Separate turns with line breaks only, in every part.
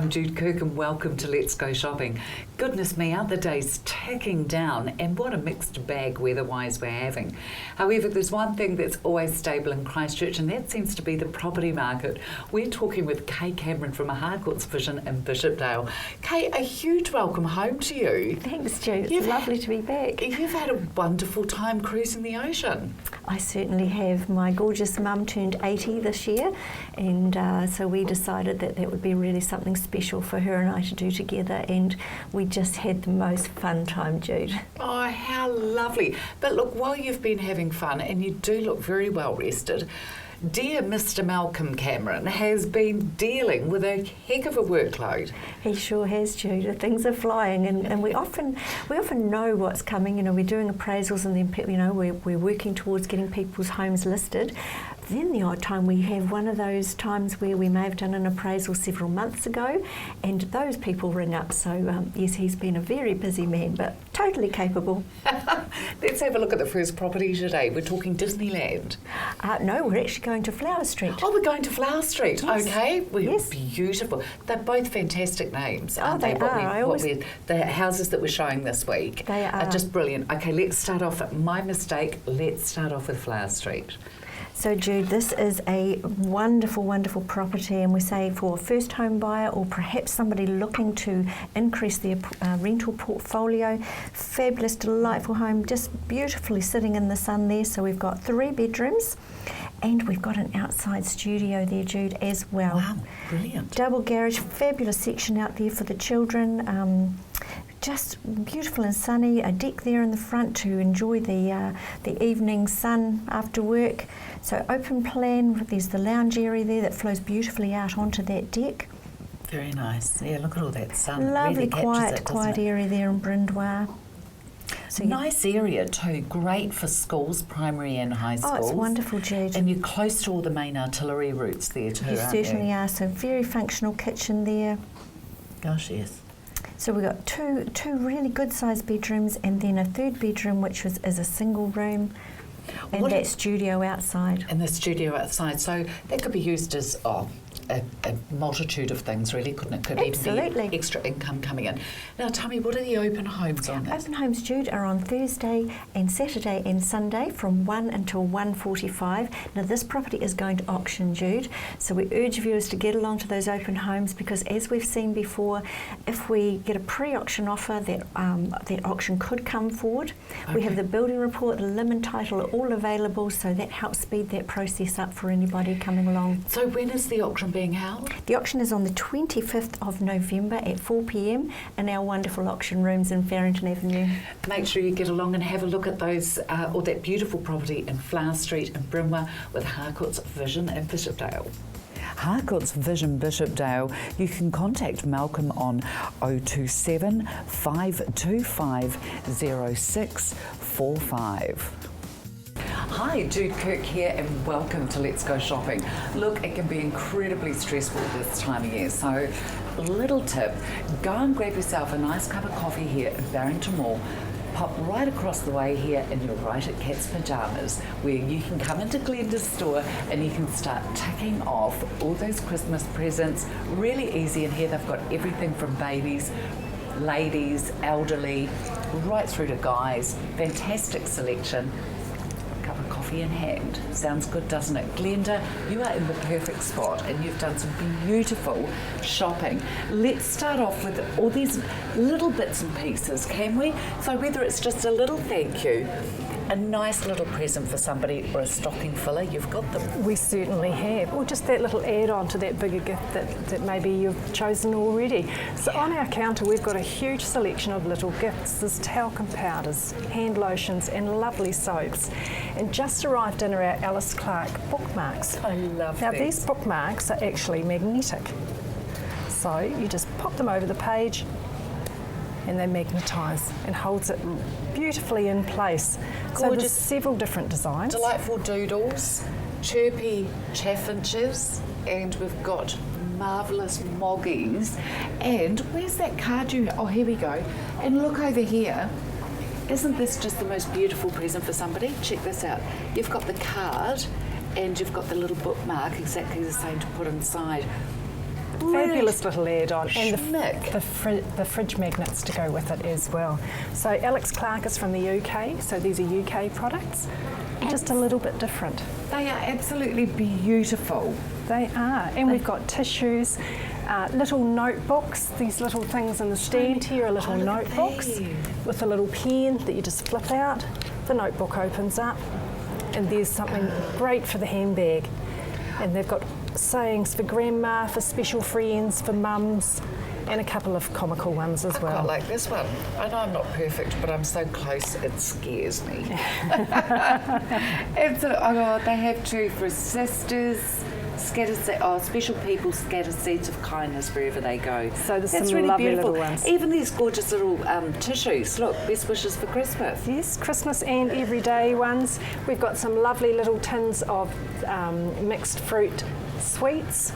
I'm Jude Kirk and welcome to Let's Go Shopping. Goodness me, aren't the days ticking down, and what a mixed bag weather-wise we're having. However, there's one thing that's always stable in Christchurch, and that seems to be the property market. We're talking with Kay Cameron from Harcourt's Vision in Bishopdale. Kay, a huge welcome home to you.
Thanks, Jude. It's lovely to be back.
You've had a wonderful time cruising the ocean.
I certainly have. My gorgeous mum turned 80 this year, and so we decided that that would be really something special for her and I to do together, and we just had the most fun time, Jude.
Oh, how lovely. But look, while you've been having fun, and you do look very well rested, dear Mr. Malcolm Cameron has been dealing with a heck of a workload.
He sure has, Jude. Things are flying, and we often know what's coming. You know, we're doing appraisals, and then we're working towards getting people's homes listed. Then the odd time we have one of those times where we may have done an appraisal several months ago, and those people ring up. So yes, he's been a very busy man, but totally capable.
Let's have a look at the first property today. We're talking Disneyland.
No, we're actually going to Flower Street.
Oh, we're going to Flower Street.
Yes.
Okay,
Yes.
Beautiful. They're both fantastic names, aren't
they
they?
are.
The houses that we're showing this week
They are
just brilliant. Okay, let's start off. My mistake. Let's start off with Flower Street.
So Jude, this is a wonderful, wonderful property, and we say for a first home buyer or perhaps somebody looking to increase their rental portfolio. Fabulous, delightful home, just beautifully sitting in the sun there. So we've got 3 bedrooms and we've got an outside studio there, Jude, as well.
Wow, brilliant.
Double garage, fabulous section out there for the children. Just beautiful and sunny, a deck there in the front to enjoy the evening sun after work. So open plan, there's the lounge area there that flows beautifully out onto that deck.
Very nice. Yeah, look at all that sun.
Lovely,
really
quiet area there in Brindwa. So
nice area too, great for schools, primary and high schools.
Oh, it's wonderful, Jude.
And you're close to all the main artillery routes there too,
You
aren't
certainly
you?
are, so very functional kitchen there.
Gosh, yes.
So we've got two really good sized bedrooms, and then a third bedroom which is a single room, and that studio outside.
And the studio outside, so that could be used as a multitude of things, really, couldn't it? Could
Absolutely.
even be extra income coming in. Now, tell me, what are the open homes on this?
Open homes, Jude, are on Thursday and Saturday and Sunday from 1 until 1:45. Now, this property is going to auction, Jude, so we urge viewers to get along to those open homes, because as we've seen before, if we get a pre-auction offer, that auction could come forward. Okay. We have the building report, the limb and title are all available, so that helps speed that process up for anybody coming along.
So when is the auction being held?
The auction is on the 25th of November at 4 p.m. in our wonderful auction rooms in Farrington Avenue. Make
sure you get along and have a look at those, or that beautiful property in Flower Street in Brindwa with Harcourt's Vision in Bishopdale. Harcourt's Vision Bishopdale. You can contact Malcolm on 027 525 0645. Hi, Jude Kirk here, and welcome to Let's Go Shopping. Look, it can be incredibly stressful this time of year, so little tip, go and grab yourself a nice cup of coffee here at Barrington Mall. Pop right across the way here and you're right at Cat's Pyjamas, where you can come into Glenda's store and you can start ticking off all those Christmas presents. Really easy in here. They've got everything from babies, ladies, elderly, right through to guys. Fantastic selection. Cup of coffee in hand. Sounds good, doesn't it? Glenda, you are in the perfect spot and you've done some beautiful shopping. Let's start off with all these little bits and pieces, can we? So whether it's just a little thank you, a nice little present for somebody, or a stocking filler, you've got them.
We certainly have. Or just that little add-on to that bigger gift that maybe you've chosen already. So on our counter we've got a huge selection of little gifts. There's talcum powders, hand lotions and lovely soaps. And just arrived in are our Alice Clark bookmarks.
I love
Now
these.
These bookmarks are actually magnetic. So you just pop them over the page and they magnetise and holds it beautifully in place.
Gorgeous.
So there's several different designs.
Delightful doodles, chirpy chaffinches, and we've got marvellous moggies. And where's that card oh, here we go. And look over here. Isn't this just the most beautiful present for somebody? Check this out. You've got the card and you've got the little bookmark, exactly the same to put inside.
Fabulous little add-on. And
Schmick.
the fridge magnets to go with it as well. So Alex Clark is from the UK, so these are UK products. Just a little bit different.
They are absolutely beautiful.
They are. And we've got tissues, little notebooks. These little things in the stand here are little notebooks with a little pen that you just flip out. The notebook opens up, and there's something great for the handbag. And they've got sayings for grandma, for special friends, for mums, and a couple of comical ones as well.
I like this one. I know I'm not perfect, but I'm so close it scares me. They have two for sisters. Special people scatter seeds of kindness wherever they go.
So there's
That's
some
really
lovely
beautiful.
little ones.
Even these gorgeous little tissues. Look, best wishes for Christmas.
Yes, Christmas and everyday ones. We've got some lovely little tins of mixed fruit sweets.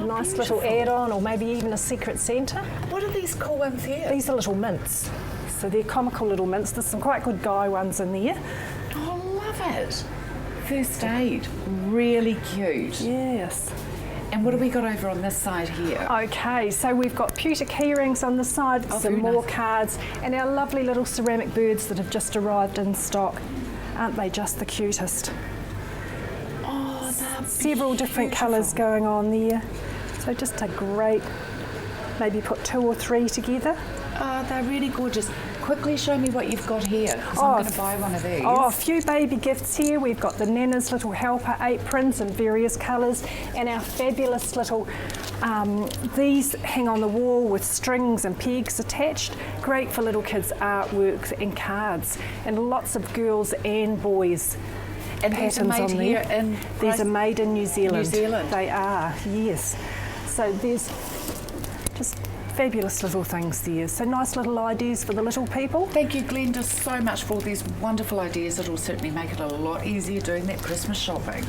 Nice
beautiful.
little add-on, or maybe even a secret Santa.
What are these cool ones here?
These are little mints. So they're comical little mints. There's some quite good guy ones in there.
Oh, love it. First aid. Really cute.
Yes.
And what have we got over on this side here?
Okay, so we've got pewter key rings on the side,
Oh,
some
very
more
nice.
cards, and our lovely little ceramic birds that have just arrived in stock. Aren't they just the cutest?
Oh, they're
Several different
beautiful.
colours going on there. So just a great, maybe put 2 or 3 together.
Oh, they're really gorgeous. Quickly show me what you've got here, because
Oh,
I'm going to buy one of these.
Oh, a few baby gifts here. We've got the Nana's little helper aprons in various colours, and our fabulous little, these hang on the wall with strings and pegs attached. Great for little kids' artwork and cards, and lots of girls and boys.
And these are
patterns
made
on
here
there.
in
These are made in New Zealand.
New Zealand.
They are, yes. So there's just fabulous little things there. So nice little ideas for the little people.
Thank you, Glenda, so much for all these wonderful ideas. It'll certainly make it a lot easier doing that Christmas shopping.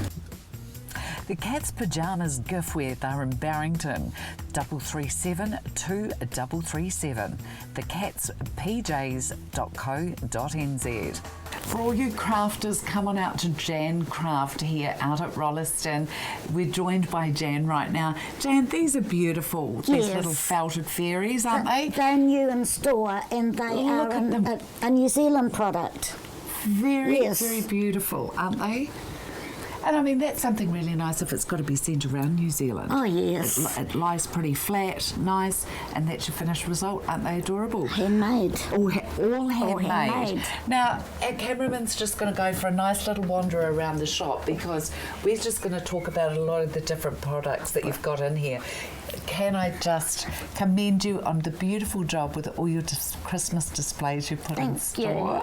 The Cats Pyjamas giftware, they're in Barrington, 337 2337. thecatspjs.co.nz. For all you crafters, come on out to Jan Craft here out at Rolleston. We're joined by Jan right now. Jan, these are beautiful, these
Yes.
little felted fairies, aren't they?
They're new in store, and they
Look
are
at them.
a New Zealand product.
Very,
Yes.
very beautiful, aren't they? And I mean, that's something really nice if it's got to be sent around New Zealand.
Oh, yes.
It lies pretty flat, nice, and that's your finished result. Aren't they adorable?
Handmade.
All handmade.
handmade.
Now, our cameraman's just going to go for a nice little wander around the shop because we're just going to talk about a lot of the different products that you've got in here. Can I just commend you on the beautiful job with all your Christmas displays you put in
Thank you.
store?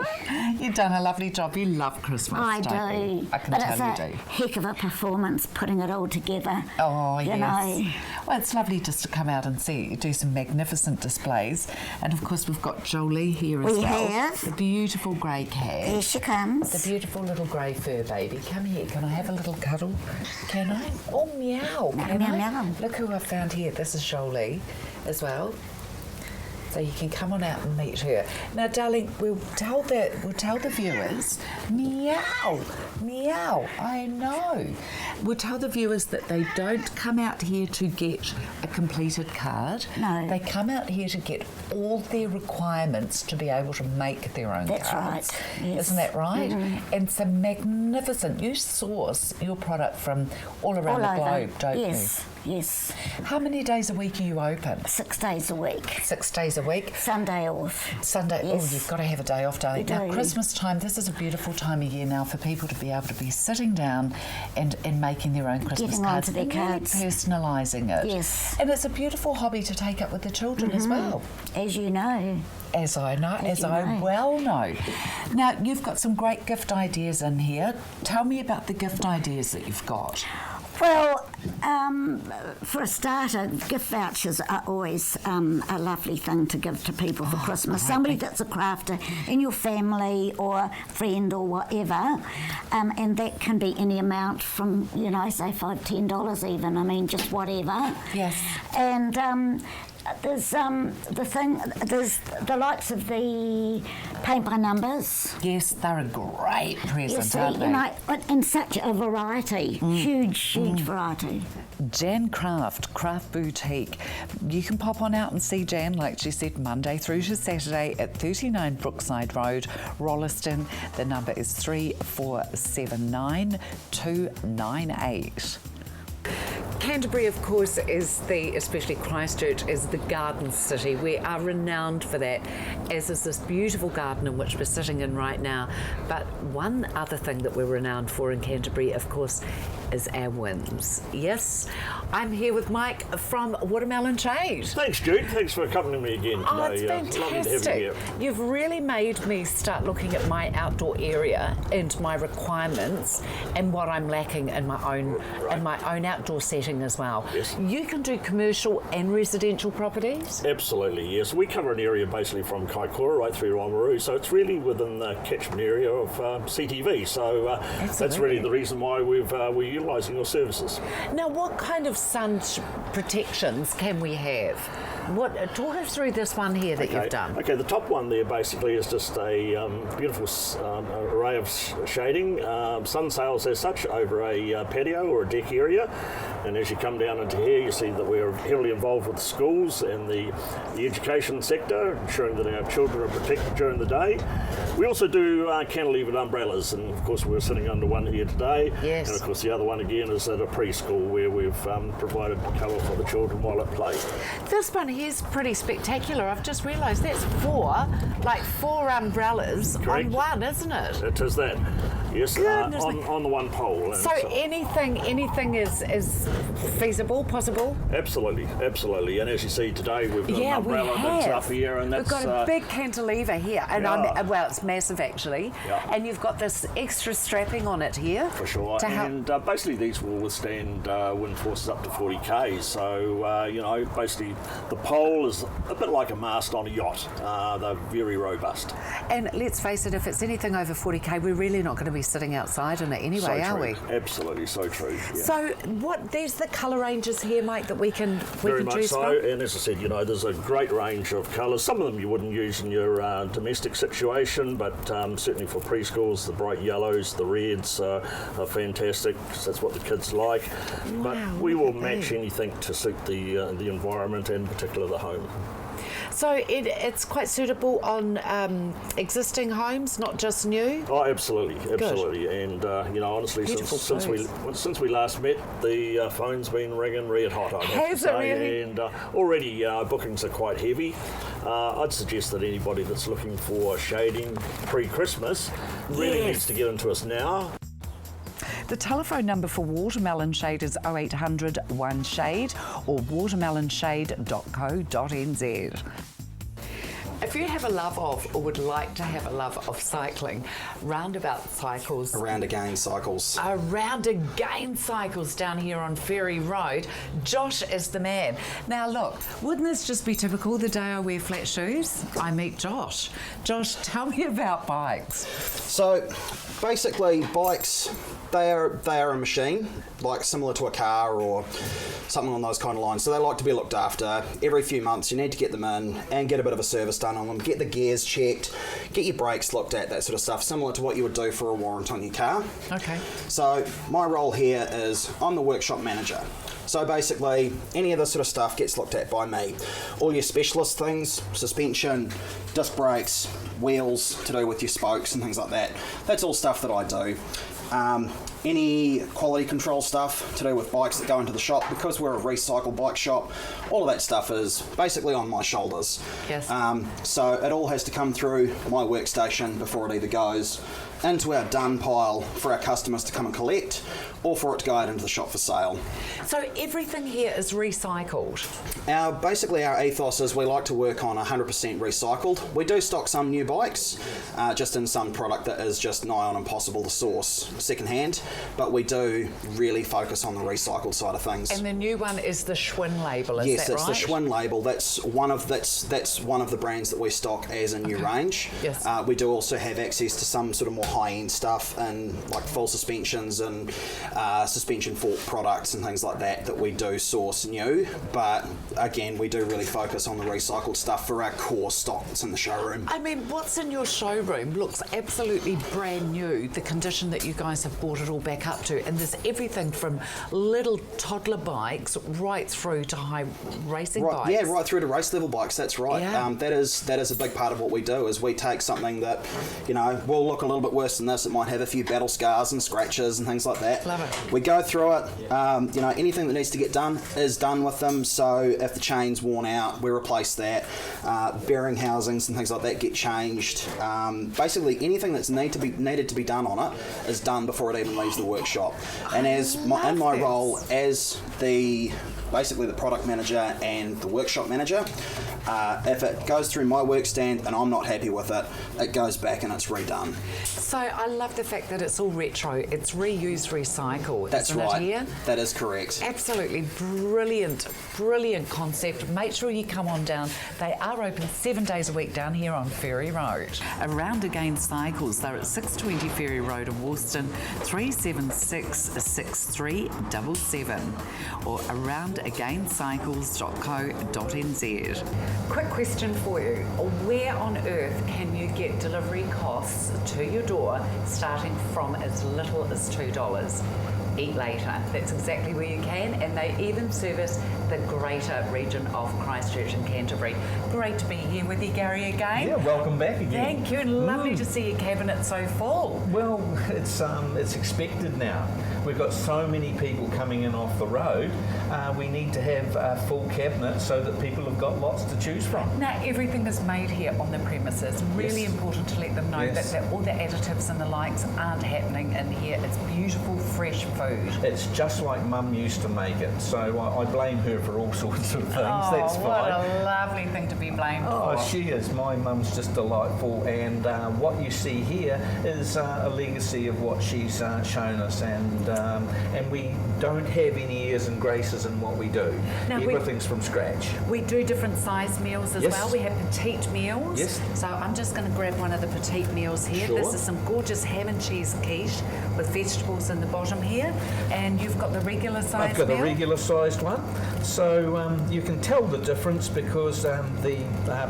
You've done a lovely job. You love Christmas,
I
don't you?
do.
I can
but
tell
it's
you
a
do.
heck of a performance putting it all together.
Oh,
you
yes.
know.
Well, it's lovely just to come out and see you do some magnificent displays. And of course, we've got Jolie here as
We
well.
have.
The beautiful grey cat.
Here she comes.
The beautiful little grey fur baby. Come here. Can I have a little cuddle? Can I? Oh, meow. Can
Meow,
I?
meow.
Look who I found here. This is Jolie as well. So you can come on out and meet her. Now, darling, we'll tell the viewers, meow, meow, I know. We'll tell the viewers that they don't come out here to get a completed card.
No.
They come out here to get all their requirements to be able to make their own
That's
cards.
right, yes.
Isn't that right? And some magnificent, you source your product from all around the globe, don't
yes, yes.
you? How many days a week are you open?
6 days a week.
6 days a week.
Sunday off.
Sunday,
Yes.
oh, you've got to have a day off, darling.
We
Now,
do.
Christmas time, this is a beautiful time of year now for people to be able to be sitting down and making their own Christmas
Getting
cards
onto their
and really
cards.
personalising it.
Yes.
And it's a beautiful hobby to take up with the children as well.
As you know.
As I know, as
you
I
know.
well know. Now, you've got some great gift ideas in here. Tell me about the gift ideas that you've got.
Well, for a starter, gift vouchers are always a lovely thing to give to people for Christmas. Somebody that's a crafter in your family or friend or whatever, and that can be any amount from, you know, say $5, $10 even. I mean, just whatever.
Yes.
And there's there's the likes of the paint by numbers.
Yes, they're a great present, aren't they?
You know, and such a variety, huge variety.
Jan Craft Boutique. You can pop on out and see Jan, like she said, Monday through to Saturday at 39 Brookside Road, Rolleston. The number is 3479 298. Canterbury, of course, especially Christchurch, is the garden city. We are renowned for that, as is this beautiful garden in which we're sitting in right now. But one other thing that we're renowned for in Canterbury, of course, is our whims. Yes, I'm here with Mike from Watermelon Shade.
Thanks, Jude. Thanks for accompanying me again today.
Oh, it's fantastic.
Lovely to have you here.
You've really made me start looking at my outdoor area and my requirements and what I'm lacking in my own outdoor setting as well.
Yes.
You can do commercial and residential properties?
Absolutely, yes. We cover an area basically from Kaikoura right through to Oamaru, so it's really within the catchment area of CTV. So that's really the reason why we're utilising your services.
Now, what kind of sun protections can we have? Talk us through this one here that you've done.
Okay, the top one there basically is just a beautiful array of shading, sun sails as such, over a patio or a deck area. And as you come down into here, you see that we're heavily involved with the schools and the education sector, ensuring that our children are protected during the day. We also do cantilevered umbrellas, and of course we're sitting under one here today.
Yes.
And of course the other one again is at a preschool where we've provided cover for the children while at play.
This one here's pretty spectacular. I've just realised that's four umbrellas
Correct.
on one, isn't it?
It is that. Yes, on the one pole. And
so anything is feasible, possible?
Absolutely. And as you see today, we've got an umbrella that's up here, and that's
we've got a big cantilever here, and it's massive actually.
Yeah.
And you've got this extra strapping on it here.
For sure. And basically these will withstand wind forces up to 40 k's. So basically the pole is a bit like a mast on a yacht. They're very robust.
And let's face it, if it's anything over 40k, we're really not going to be sitting outside in it anyway, are we?
Absolutely, so true. Yeah.
So there's the colour ranges here, Mike, that we can
Very much
choose
so.
from?
And as I said, there's a great range of colours. Some of them you wouldn't use in your domestic situation, but certainly for preschools, the bright yellows, the reds are fantastic, because that's what the kids like.
Wow,
but we will
look at
match
that.
anything to suit the environment and in particular the home.
So it's quite suitable on existing homes, not just new?
Oh, absolutely.
Good.
And honestly,
Beautiful
since we last met, the phone's been ringing red hot, I have to say.
Really?
And already bookings are quite heavy. I'd suggest that anybody that's looking for shading pre-Christmas really needs to get into us now.
The telephone number for Watermelon Shade is 0800 1 Shade or watermelonshade.co.nz. If you have a love of, or would like to have a love of cycling, roundabout cycles.
Around again cycles
down here on Ferry Road, Josh is the man. Now look, wouldn't this just be typical? The day I wear flat shoes, I meet Josh. Josh, tell me about bikes.
So basically bikes, they are a machine, like similar to a car or something on those kind of lines. So they like to be looked after. Every few months you need to get them in and get a bit of a service done on them, get the gears checked, get your brakes looked at, that sort of stuff, similar to what you would do for a warrant on your car.
Okay.
So my role here is I'm the workshop manager. So basically any of this sort of stuff gets looked at by me. All your specialist things, suspension, disc brakes, wheels to do with your spokes and things like that, that's all stuff that I do. Any quality control stuff to do with bikes that go into the shop, because we're a recycled bike shop, all of that stuff is basically on my shoulders.
Yes.
So it all has to come through my workstation before it either goes into our done pile for our customers to come and collect, or for it to go out into the shop for sale.
So everything here is recycled?
Basically our ethos is we like to work on 100% recycled. We do stock some new bikes, just in some product that is just nigh on impossible to source second hand. but we do really focus on the recycled side of things.
And the new one is the Schwinn label, is
yes,
that
it's
right?
the Schwinn label. That's one of the brands that we stock as a new range.
Yes.
We do also have access to some sort of more high-end stuff and like full suspensions and suspension fork products and things like that we do source new. But again, we do really focus on the recycled stuff for our core stock that's in the showroom.
I mean, what's in your showroom looks absolutely brand new, the condition that you guys have brought it all back up to. And there's everything from little toddler bikes right through to high racing bikes.
Yeah, right through to race level bikes, that's right.
Yeah.
That is a big part of what we do, is we take something that, you know, will look a little bit worse than this. It might have a few battle scars and scratches and things like that.
Love it.
We go through it. You know, anything that needs to get done is done with them. So if the chain's worn out, we replace that. Bearing housings and things like that get changed. Basically, anything that's needed to be done on it is done before it even leaves the workshop. And in my role as basically the product manager and the workshop manager, if it goes through my work stand and I'm not happy with it, it goes back and it's redone.
So I love the fact that it's all retro. It's reuse, recycle.
That's
isn't
right.
It here?
That is correct.
Absolutely brilliant concept. Make sure you come on down. They are open 7 days a week down here on Ferry Road. Around Again Cycles, they're at 620 Ferry Road in Worston, 3766377 or aroundagaincycles.co.nz. Quick question for you. Where on earth can you get delivery costs to your door starting from as little as $2? Eat Later. That's exactly where you can, and they even service the greater region of Christchurch and Canterbury. Great to be here with you, Gary, again.
Yeah, welcome back again.
Thank you, and lovely to see your cabinet so full.
Well, it's expected now. We've got so many people coming in off the road. We need to have a full cabinet so that people have got lots to choose from.
Now, everything is made here on the premises. Really important to let them know that all the additives and the likes aren't happening in here. It's beautiful, fresh food.
It's just like Mum used to make it, so I blame her for all sorts of things. That's fine.
What a lovely thing to be blamed for.
Oh, she is. My mum's just delightful, and what you see here is a legacy of what she's shown us, and we don't have any airs and graces in what we do.
Now
everything's from scratch.
We do different size meals as well. We have petite meals.
Yes.
So I'm just going to grab one of the petite meals here.
Sure.
This is some gorgeous ham and cheese quiche with vegetables in the bottom here. And you've got the regular size
I've got
meal.
the regular sized one. So you can tell the difference because the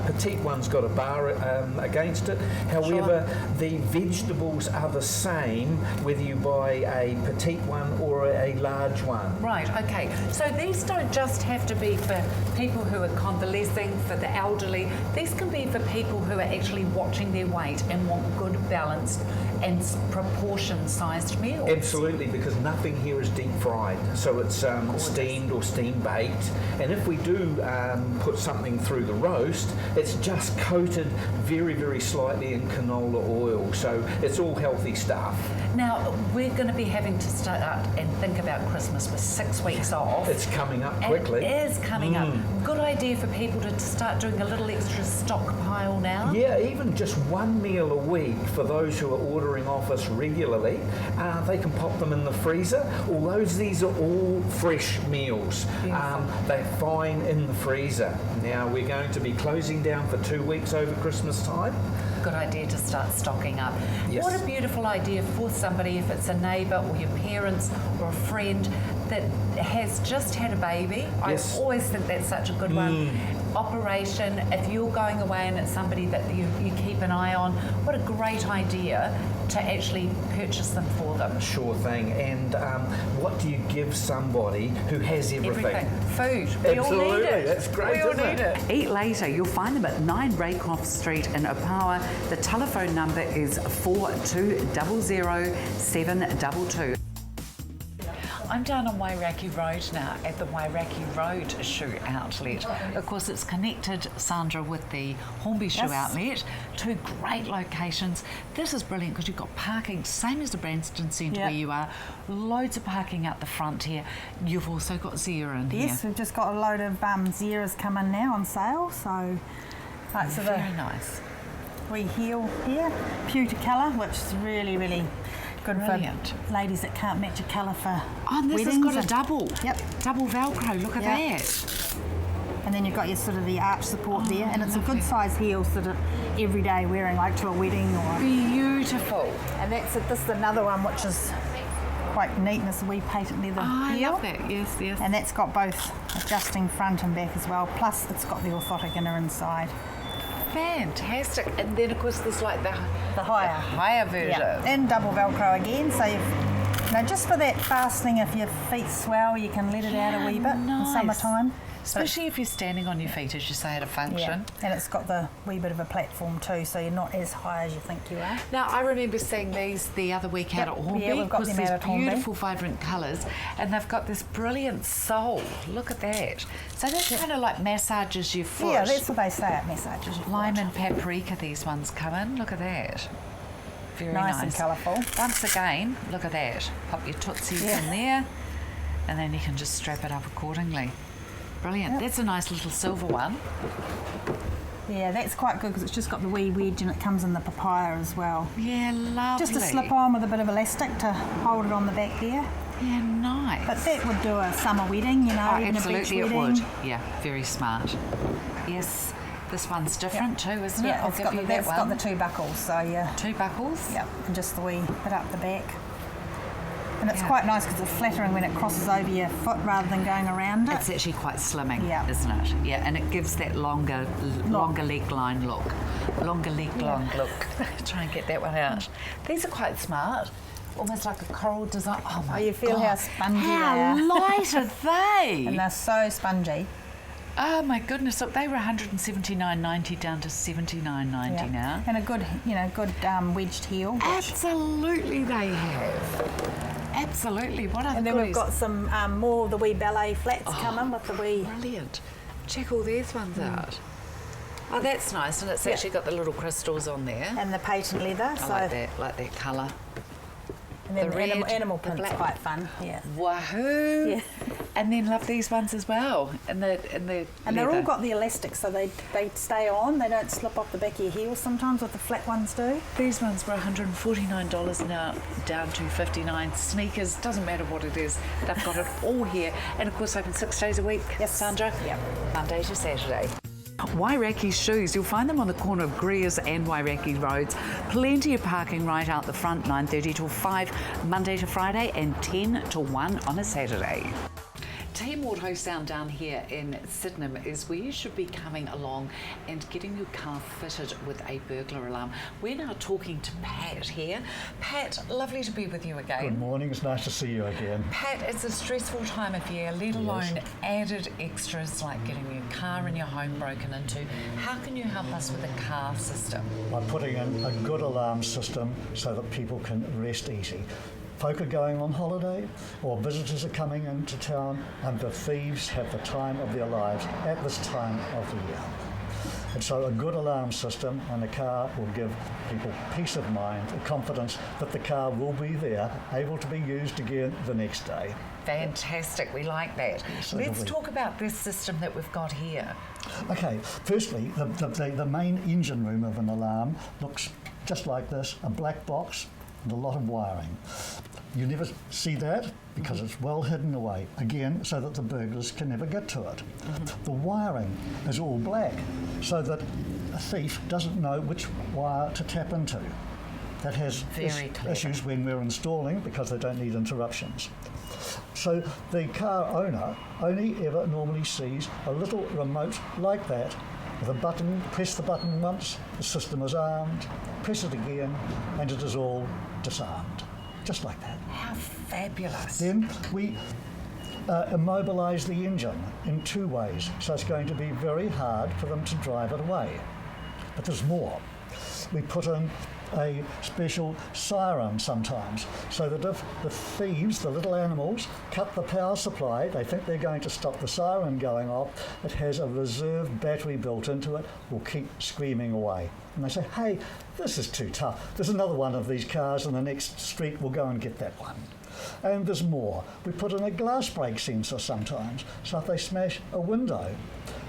petite one's got a bar against it. However, the vegetables are the same whether you buy a petite one or a large one.
Right, okay. So these don't just have to be for people who are convalescing, for the elderly. These can be for people who are actually watching their weight and want good, balanced and proportion-sized meals.
Absolutely, because nothing here is deep fried. So it's steamed or steam baked. And if we do put something through the roast, it's just coated very, very slightly in canola oil. So it's all healthy stuff.
Now, we're going to be having to start and think about Christmas with 6 weeks off.
It's coming up quickly.
It is coming up. Good idea for people to start doing a little extra stockpile now.
Yeah, even just one meal a week for those who are ordering off us regularly. They can pop them in the freezer. Although these are all fresh meals, they're fine in the freezer. Now, we're going to be closing down for 2 weeks over Christmas time.
Good idea to start stocking up.
Yes.
What a beautiful idea for somebody, if it's a neighbour or your parents or a friend that has just had a baby.
Yes.
I always think that's such a good one. Operation, if you're going away and it's somebody that you keep an eye on, what a great idea to actually purchase them for them.
Sure thing. And what do you give somebody who has everything?
Food. We all need it.
That's great,
We all
isn't
need it.
Eat Later, you'll find them at 9 Raycroft Street in Opawa. The telephone number is 4200
I'm down on Wairaki Road now at the Wairaki Road Shoe Outlet. Of course, it's connected, Sandra, with the Hornby Shoe Outlet. Two great locations. This is brilliant because you've got parking, same as the Branston Centre where you are. Loads of parking out the front here. You've also got Zia in here.
Yes, we've just got a load of Zias come in now on sale, so that's
Very nice.
we heel here, pewter colour, which is really, really Good
Brilliant.
for ladies that can't match a colour for
Oh, and this has
weddings
got a
and-
double.
Yep.
Double Velcro, look at
Yep.
that.
And then you've got your sort of the arch support there, and it's a good size heel sort of everyday wearing, like to a wedding or.
Beautiful.
And this is another one which is quite neat, and it's a wee patent leather
Oh, I
heel.
love that, yes, yes.
And that's got both adjusting front and back as well. Plus, it's got the orthotic inner inside.
Fantastic. And then, of course, there's like the higher version.
Yeah. And double Velcro again, so just for that fastening, if your feet swell, you can let it out a wee bit in
nice.
summertime.
Especially if you're standing on your feet, as you say, at a function.
Yeah. And it's got the wee bit of a platform too, so you're not as high as you think you are.
Now, I remember seeing these the other week out
Yep.
at Hornby.
Yeah, we've got
because
them
these
out at Hornby.
beautiful, vibrant colours, and they've got this brilliant sole. Look at that. So that's kind of like massages your foot.
Yeah, that's what they say at massages.
Lime and paprika, these ones come in. Look at that. Very
Nice
nice.
and colourful.
Once again, look at that. Pop your tootsies in there, and then you can just strap it up accordingly. Brilliant.
Yep.
That's a nice little silver one.
Yeah, that's quite good because it's just got the wee wedge and it comes in the papaya as well.
Yeah, lovely.
Just a slip on with a bit of elastic to hold it on the back there.
Yeah, nice.
But that would do a summer wedding, you know,
Oh,
even
absolutely
a
it
beach wedding.
would. Yeah, very smart. Yes, this one's different too, isn't it?
Yeah,
I'll
it's
give
got
you
the,
that
that's
one.
got the two buckles, so yeah.
Two buckles.
Yep, and just the wee bit up the back. And it's
Yeah.
quite nice because it's flattering when it crosses over your foot rather than going around it.
It's actually quite slimming,
Yeah.
isn't it? Yeah, and it gives that longer leg line look. Longer leg line look. Try and get that one out. These are quite smart. Almost like a coral design. Oh my
Oh, you feel
God.
how spongy they
How
are.
light are they?
And they're so spongy.
Oh my goodness! Look, they were $179.90 down to $79.90 now.
And a good, wedged heel.
Absolutely, they have. Absolutely. What other
And then
goodies?
we've got some more of the wee ballet flats coming with the wee.
Brilliant. Check all these ones out. Oh, that's nice, and it's actually got the little crystals on there.
And the patent leather.
I like that colour.
And then
the
the
red,
animal
the
print's
black.
quite fun. Yeah.
Wahoo!
Yeah.
And then love these ones as well. And the
And they're all
leather.
got the elastic, so they stay on. They don't slip off the back of your heels sometimes, what the flat ones do.
These ones were $149 now, down to $59. Sneakers, doesn't matter what it is, they've got it all here. And of course, open 6 days a week.
Yes.
Sandra?
Yep.
Monday to Saturday.
Wairaki Shoes, you'll find them on the corner of Greers and Wairaki Roads. Plenty of parking right out the front, 9:30 till 5 Monday to Friday and 10 till 1 on a Saturday.
Team Auto Sound down here in Sydenham is where you should be coming along and getting your car fitted with a burglar alarm. We're now talking to Pat here. Pat, lovely to be with you again.
Good morning, it's nice to see you again.
Pat, it's a stressful time of year, let alone added extras like getting your car and your home broken into. How can you help us with a car system?
By putting in a good alarm system so that people can rest easy. Folk are going on holiday or visitors are coming into town and the thieves have the time of their lives at this time of the year. And so a good alarm system and a car will give people peace of mind, the confidence that the car will be there, able to be used again the next day.
Fantastic, we like that.
Absolutely.
Let's talk about this system that we've got here.
Okay, firstly, the main engine room of an alarm looks just like this, a black box and a lot of wiring. You never see that because it's well hidden away, again, so that the burglars can never get to it. The wiring is all black, so that a thief doesn't know which wire to tap into. That has
Very clever.
issues when we're installing because they don't need interruptions. So the car owner only ever normally sees a little remote like that with a button. Press the button once, the system is armed, press it again, and it is all disarmed. Just like that.
How fabulous.
Then we immobilise the engine in two ways, so it's going to be very hard for them to drive it away. But there's more. We put in a special siren sometimes, so that if the thieves, the little animals, cut the power supply, they think they're going to stop the siren going off, it has a reserve battery built into it, will keep screaming away. And they say, hey, this is too tough. There's another one of these cars in the next street, we'll go and get that one. And there's more. We put in a glass break sensor sometimes, so if they smash a window,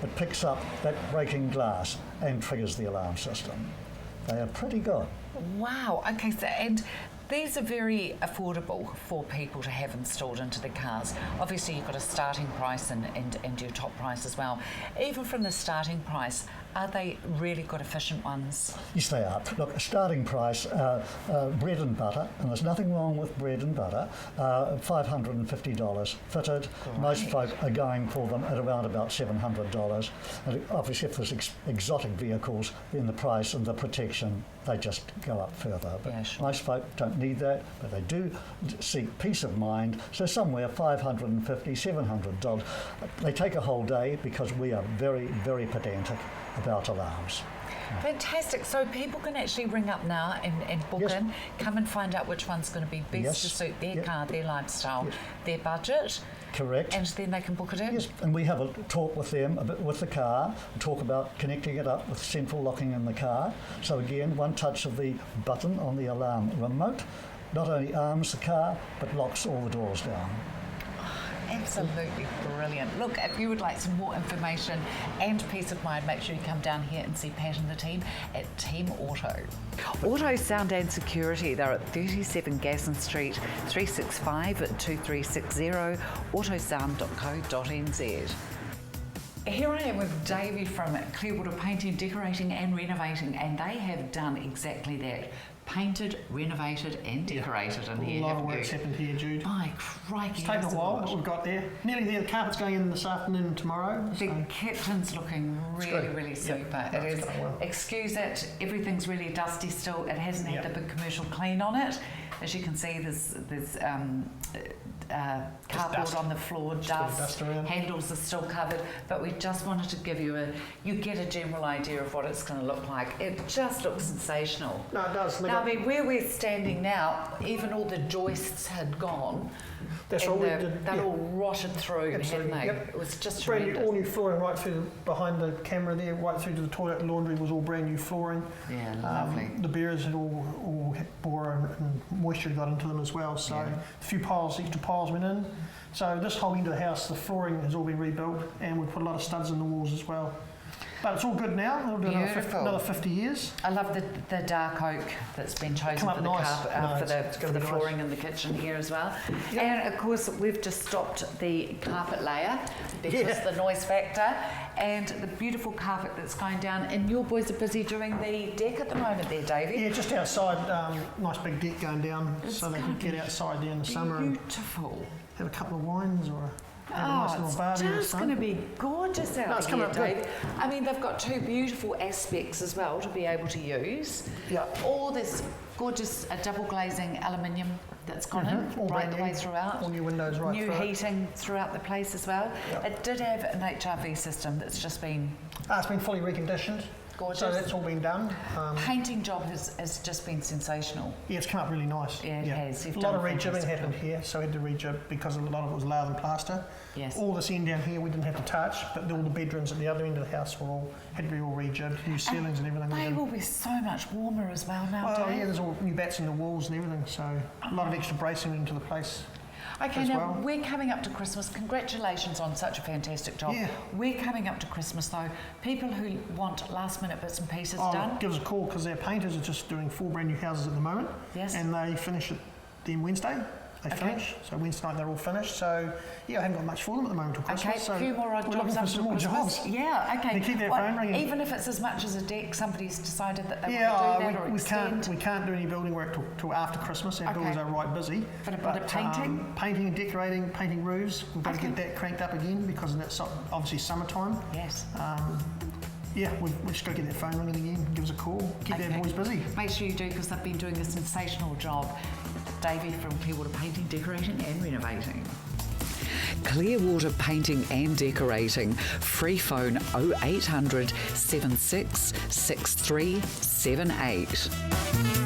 it picks up that breaking glass and triggers the alarm system. They are pretty good.
Wow. Okay. So, and
These are very affordable for people to have installed into their cars. Obviously, you've got a starting price and your top price as well. Even from the starting price, are they really good, efficient ones?
Yes, they are. Look, a starting price, bread and butter, and there's nothing wrong with bread and butter, $550 fitted.
Great.
Most folk are going for them at around about $700. And obviously, if there's exotic vehicles, then the price and the protection, they just go up further. But
yeah, sure.
Most folk don't need that, but they do seek peace of mind. So somewhere $550, $700. They take a whole day because we are very, very pedantic about alarms.
Fantastic. So people can actually ring up now and book
Yes.
in, come and find out which one's going to be best
Yes.
to suit their
Yep.
car, their lifestyle,
Yes.
their budget.
Correct.
And then they can book it in.
Yes, and we have a talk with them a bit with the car, talk about connecting it up with central locking in the car. So again, one touch of the button on the alarm remote not only arms the car, but locks all the doors down.
Absolutely brilliant. Look, if you would like some more information and peace of mind, make sure you come down here and see Pat and the team at Team Auto. Auto Sound and Security, they're at 37 Gasson Street, 365-2360, autosound.co.nz. Here I am with Davey from Clearwater Painting, Decorating and Renovating, and they have done exactly that. Painted, renovated and decorated in here.
A lot of work's happened here, Jude.
My crikey.
It's taken a while, but we've got there. Nearly there. The carpet's going in this afternoon and tomorrow.
The kitchen's looking really, really super.
Yeah,
it is.
well.
Excuse it, everything's really dusty still. It hasn't had the big commercial clean on it. As you can see, there's cardboard
dust.
on the floor, dust
around.
handles are still covered, but we just wanted to give you you get a general idea of what it's going to look like. It just looks sensational.
No, it does.
Now, I mean, where we're standing now, even all the joists had gone.
That's
and
right. We did,
they'd all rotted through,
Absolutely,
hadn't they?
yep.
It was just
brand new,
horrendous.
all new flooring right through behind the camera there, right through to the toilet and laundry was all brand new flooring.
Yeah, lovely.
The beers had all had bore and moisture got into them as well. So a few extra piles went in. So this whole end of the house, the flooring has all been rebuilt, and we put a lot of studs in the walls as well. But it's all good now. It'll do another 50 years.
I love the dark oak that's been chosen
Come up
for the
nice.
carpet,
No,
for
it's
the
gonna be
flooring
nice.
in the kitchen here as well.
Yep.
And of course we've just stopped the carpet layer because the noise factor, and the beautiful carpet that's going down. And your boys are busy doing the deck at the moment there, Davey.
Yeah, just outside, nice big deck going down so they can get outside there in the summer and
Beautiful.
have a couple of wines or have a
Oh,
nice little
it's
barbie in the
just
sun.
going to be gorgeous out
it's
here,
coming up good.
Dave. I mean, they've got two beautiful aspects as well to be able to use.
Yeah.
All this gorgeous double glazing aluminium that's gone in
All
right
brand
the
new.
way throughout.
All new windows right
New
through it.
heating throughout the place as well.
Yeah.
It did have an HRV system that's just been
It's been fully reconditioned.
gorgeous.
So that's all been done.
Painting job has just been sensational.
Yeah, it's come up really nice.
Yeah, it has. You've
A lot
done
of
a
rejibbing
fantastic
happened
job.
here, so we had to rejib because a lot of it was lath and plaster.
Yes.
All this end down here we didn't have to touch, but all the bedrooms at the other end of the house had to be all rejibbed, new ceilings and everything.
They will be so much warmer as well now,
Well,
Dave.
yeah, there's all new bats in the walls and everything, so a lot of extra bracing into the place.
Okay,
as
now
well.
we're coming up to Christmas. Congratulations on such a fantastic job.
Yeah.
We're coming up to Christmas though. People who want last minute bits and pieces
Oh,
done.
give us a call because their painters are just doing 4 brand new houses at the moment.
Yes.
And they finish it then Wednesday. They
Okay.
finish. So Wednesday night they're all finished. So yeah, I haven't got much for them at the moment till Christmas.
Okay,
so
a few more odd
we're
jobs
looking for
up
some
till
more
Christmas.
jobs.
Yeah, okay.
They keep their
Well,
phone ringing.
even if it's as much as a deck, somebody's decided that they
Yeah,
want to do that or
we
extend.
can't do any building work till after Christmas. Our
Okay.
builders are right busy.
But painting?
Painting and decorating, painting roofs. We've got to
Okay.
get that cranked up again because it's obviously summertime.
Yes.
Yeah, we've just got to get that phone ringing again. Give us a call. Keep
Okay.
their boys busy.
Make sure you do because they've been doing a sensational job. Davey from Clearwater Painting, Decorating and Renovating. Clearwater Painting and Decorating. Free phone 0800 76 6378.